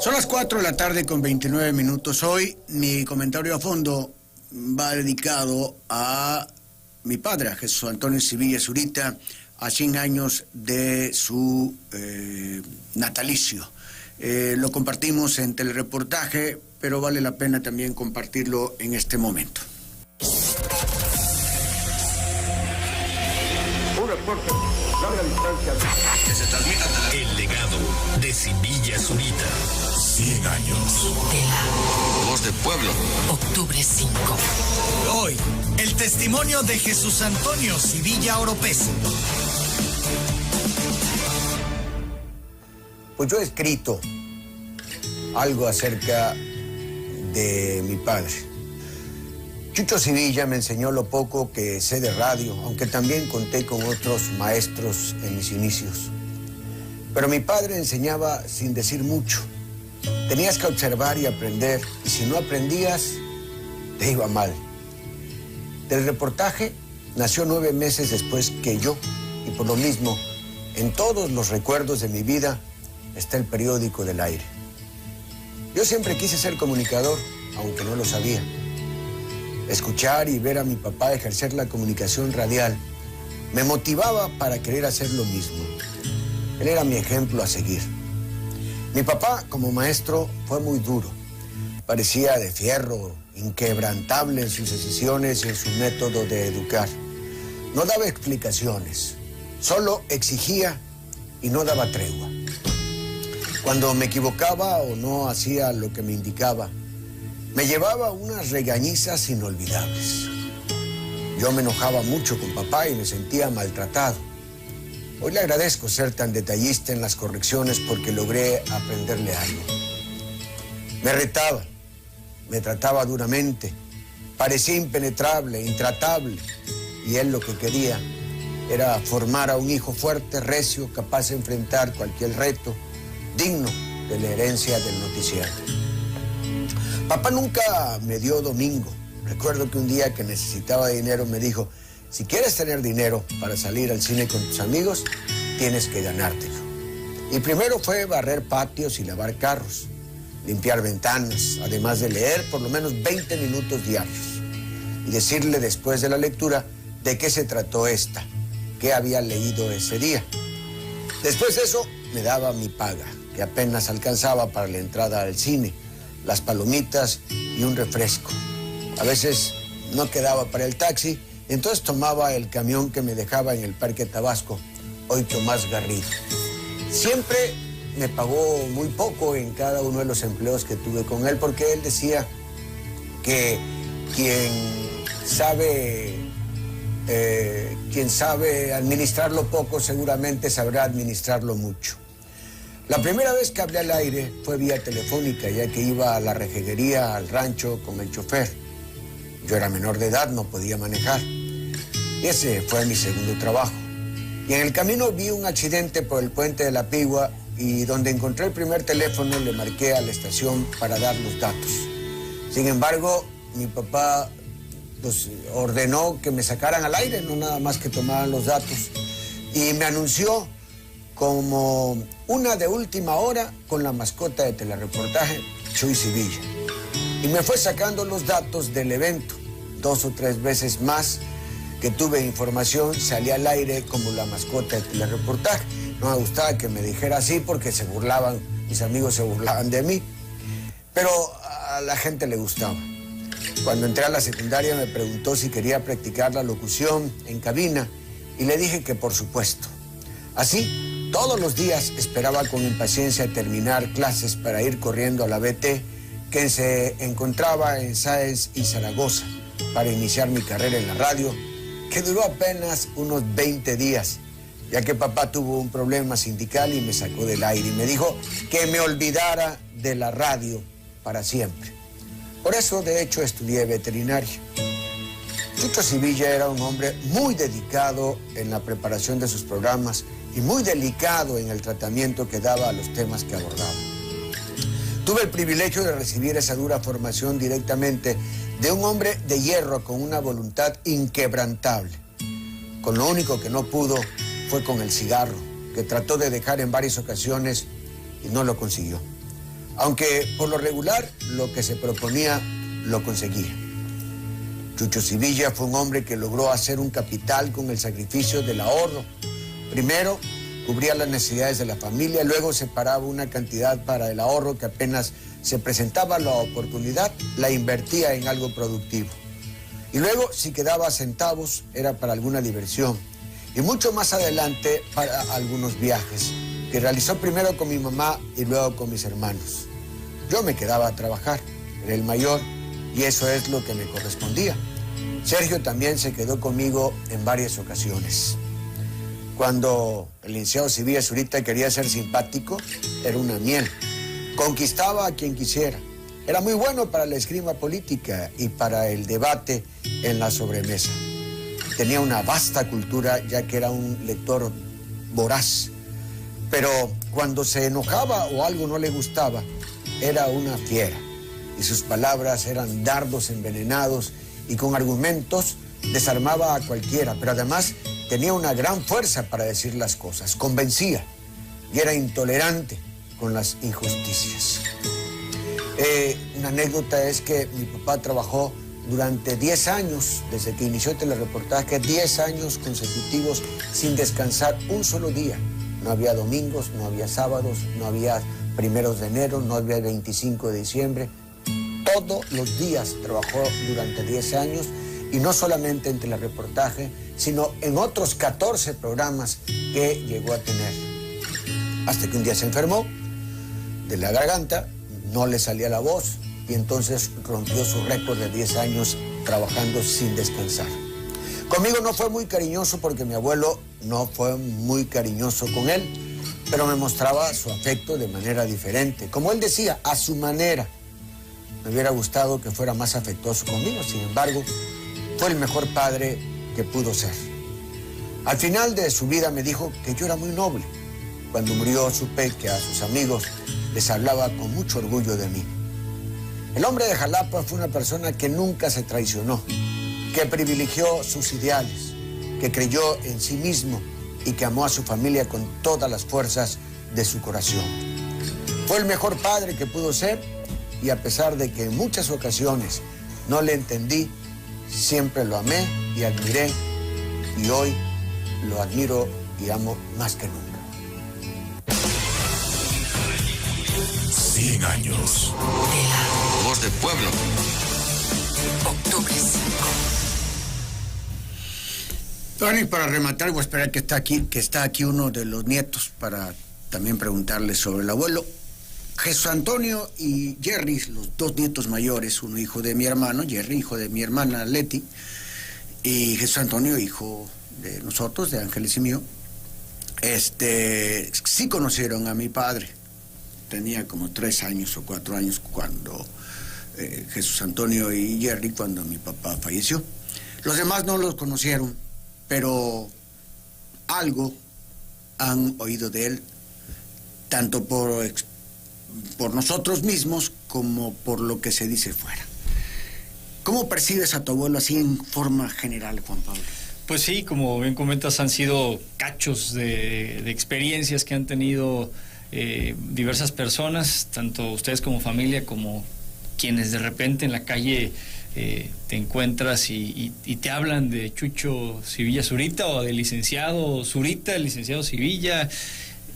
Son las 4 de la tarde con 29 minutos. Hoy mi comentario a fondo va dedicado a mi padre, a Jesús Antonio Sivilla Zurita, a 100 años de su natalicio. Lo compartimos en telereportaje, pero vale la pena también compartirlo en este momento. Un reporte, larga distancia. Que se transmita el legado de Sivilla Zurita. 100 años. Voz del pueblo. Octubre 5. Hoy, el testimonio de Jesús Antonio Sivilla Oropesa. Pues yo he escrito algo acerca de mi padre. Chucho Sivilla me enseñó lo poco que sé de radio, aunque también conté con otros maestros en mis inicios. Pero mi padre enseñaba sin decir mucho. Tenías que observar y aprender, y si no aprendías, te iba mal. Del reportaje nació 9 meses después que yo, y por lo mismo, en todos los recuerdos de mi vida está el periódico del aire. Yo siempre quise ser comunicador, aunque no lo sabía. Escuchar y ver a mi papá ejercer la comunicación radial me motivaba para querer hacer lo mismo. Él era mi ejemplo a seguir. Mi papá, como maestro, fue muy duro. Parecía de fierro, inquebrantable en sus decisiones y en su método de educar. No daba explicaciones, solo exigía y no daba tregua. Cuando me equivocaba o no hacía lo que me indicaba, me llevaba unas regañizas inolvidables. Yo me enojaba mucho con papá y me sentía maltratado. Hoy le agradezco ser tan detallista en las correcciones porque logré aprenderle algo. Me retaba, me trataba duramente, parecía impenetrable, intratable, y él lo que quería era formar a un hijo fuerte, recio, capaz de enfrentar cualquier reto, digno de la herencia del noticiero. Papá nunca me dio domingo. Recuerdo que un día que necesitaba dinero me dijo: si quieres tener dinero para salir al cine con tus amigos, tienes que ganártelo. Y primero fue barrer patios y lavar carros, limpiar ventanas, además de leer por lo menos 20 minutos diarios. Y decirle después de la lectura de qué se trató esta, qué había leído ese día. Después de eso me daba mi paga, que apenas alcanzaba para la entrada al cine, las palomitas y un refresco. A veces no quedaba para el taxi, entonces tomaba el camión que me dejaba en el Parque Tabasco, hoy Tomás Garrido. Siempre me pagó muy poco en cada uno de los empleos que tuve con él, porque él decía que quien sabe administrarlo poco seguramente sabrá administrarlo mucho. La primera vez que hablé al aire fue vía telefónica, ya que iba a la rejeguería, al rancho, con el chofer. Yo era menor de edad, no podía manejar. Y ese fue mi segundo trabajo. Y en el camino vi un accidente por el puente de la Pigua, y donde encontré el primer teléfono le marqué a la estación para dar los datos. Sin embargo, mi papá ordenó que me sacaran al aire, no nada más que tomaran los datos. Y me anunció como una de última hora con la mascota de telereportaje, Chuy Sivilla. Y me fue sacando los datos del evento. 2 o 3 veces más que tuve información, salí al aire como la mascota de telereportaje. No me gustaba que me dijera así porque se burlaban, mis amigos se burlaban de mí. Pero a la gente le gustaba. Cuando entré a la secundaria me preguntó si quería practicar la locución en cabina y le dije que por supuesto. Así, todos los días esperaba con impaciencia terminar clases para ir corriendo a la BT, que se encontraba en Sáenz y Zaragoza, para iniciar mi carrera en la radio, que duró apenas unos 20 días, ya que papá tuvo un problema sindical y me sacó del aire y me dijo que me olvidara de la radio para siempre. Por eso, de hecho, estudié veterinaria. Chucho Sivilla era un hombre muy dedicado en la preparación de sus programas y muy delicado en el tratamiento que daba a los temas que abordaba. Tuve el privilegio de recibir esa dura formación directamente de un hombre de hierro con una voluntad inquebrantable. Con lo único que no pudo fue con el cigarro, que trató de dejar en varias ocasiones y no lo consiguió. aunque por lo regular lo que se proponía lo conseguía. Chucho Sevilla fue un hombre que logró hacer un capital con el sacrificio del ahorro. Primero, cubría las necesidades de la familia, luego separaba una cantidad para el ahorro que apenas se presentaba la oportunidad, la invertía en algo productivo. Y luego, si quedaba centavos, era para alguna diversión. Y mucho más adelante, para algunos viajes, que realizó primero con mi mamá y luego con mis hermanos. Yo me quedaba a trabajar, era el mayor, y eso es lo que me correspondía. Sergio también se quedó conmigo en varias ocasiones. Cuando el licenciado Sevilla Zurita quería ser simpático, era una miel. Conquistaba a quien quisiera. Era muy bueno para la esgrima política y para el debate en la sobremesa. Tenía una vasta cultura, ya que era un lector voraz. Pero cuando se enojaba o algo no le gustaba, era una fiera. Y sus palabras eran dardos envenenados y con argumentos desarmaba a cualquiera. Pero además tenía una gran fuerza para decir las cosas. Convencía y era intolerante con las injusticias. Una anécdota es que mi papá trabajó durante 10 años, desde que inició el telereportaje, 10 años consecutivos sin descansar un solo día. No había domingos, no había sábados, no había 1 de enero, no había 25 de diciembre. Todos los días trabajó durante 10 años y no solamente en telereportaje, sino en otros 14 programas que llegó a tener. Hasta que un día se enfermó de la garganta, no le salía la voz y entonces rompió su récord de 10 años trabajando sin descansar. Conmigo no fue muy cariñoso porque mi abuelo no fue muy cariñoso con él, pero me mostraba su afecto de manera diferente. Como él decía, a su manera. Me hubiera gustado que fuera más afectuoso conmigo, sin embargo, fue el mejor padre que pudo ser. Al final de su vida me dijo que yo era muy noble. Cuando murió supe que a sus amigos les hablaba con mucho orgullo de mí. El hombre de Jalapa fue una persona que nunca se traicionó, que privilegió sus ideales, que creyó en sí mismo y que amó a su familia con todas las fuerzas de su corazón. Fue el mejor padre que pudo ser y a pesar de que en muchas ocasiones no le entendí, siempre lo amé y admiré y hoy lo admiro y amo más que nunca. 100 años. Voz del pueblo. Octubre 5. Bueno, y para rematar, voy a esperar que está aquí uno de los nietos para también preguntarle sobre el abuelo. Jesús Antonio y Jerry, los dos nietos mayores, uno hijo de mi hermano, Jerry, hijo de mi hermana Leti, y Jesús Antonio, hijo de nosotros, de Ángeles y mío, sí conocieron a mi padre. Tenía como 3 años o 4 años cuando Jesús Antonio y Jerry, cuando mi papá falleció. Los demás no los conocieron, pero algo han oído de él, tanto por nosotros mismos como por lo que se dice fuera. ¿Cómo percibes a tu abuelo así en forma general, Juan Pablo? Pues sí, como bien comentas, han sido cachos de experiencias que han tenido diversas personas, tanto ustedes como familia, como quienes de repente en la calle te encuentras y te hablan de Chucho Sevilla Zurita o del licenciado Zurita, el licenciado Sevilla.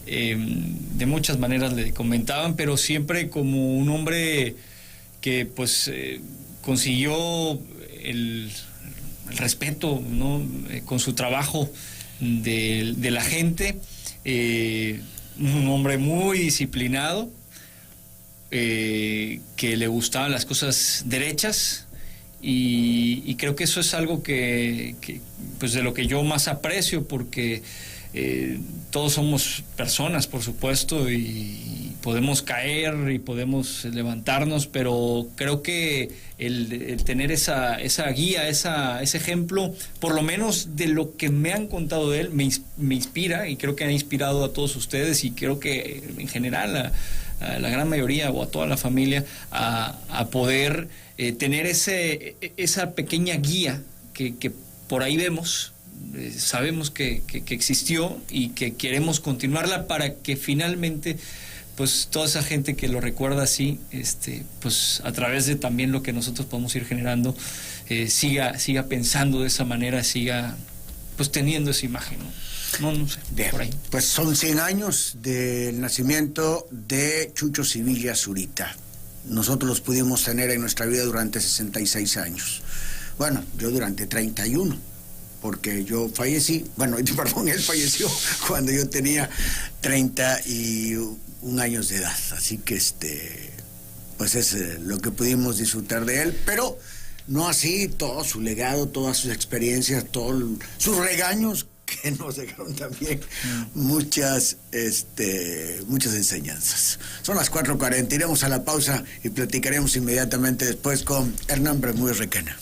De muchas maneras le comentaban, pero siempre como un hombre que pues consiguió el respeto, ¿no? Con su trabajo de la gente, un hombre muy disciplinado, que le gustaban las cosas derechas, y creo que eso es algo que pues de lo que yo más aprecio, porque todos somos personas, por supuesto, y podemos caer y podemos levantarnos, pero creo que el tener esa guía, ese ejemplo, por lo menos de lo que me han contado de él, me inspira, y creo que ha inspirado a todos ustedes, y creo que en general a la gran mayoría o a toda la familia a poder tener esa pequeña guía que por ahí vemos. Sabemos que existió y que queremos continuarla para que finalmente pues toda esa gente que lo recuerda así, pues a través de también lo que nosotros podemos ir generando, siga pensando de esa manera, siga pues teniendo esa imagen, no sé, bien, por ahí. Pues son 100 años del nacimiento de Chucho Sevilla Zurita. Nosotros los pudimos tener en nuestra vida durante 66 años. Bueno, yo durante 31, porque yo fallecí, él falleció cuando yo tenía 31 años de edad. Así que pues es lo que pudimos disfrutar de él, pero no así todo su legado, todas sus experiencias, todos sus regaños, que nos dejaron también muchas enseñanzas. Son las 4:40, iremos a la pausa y platicaremos inmediatamente después con Hernán Bermúdez Requena.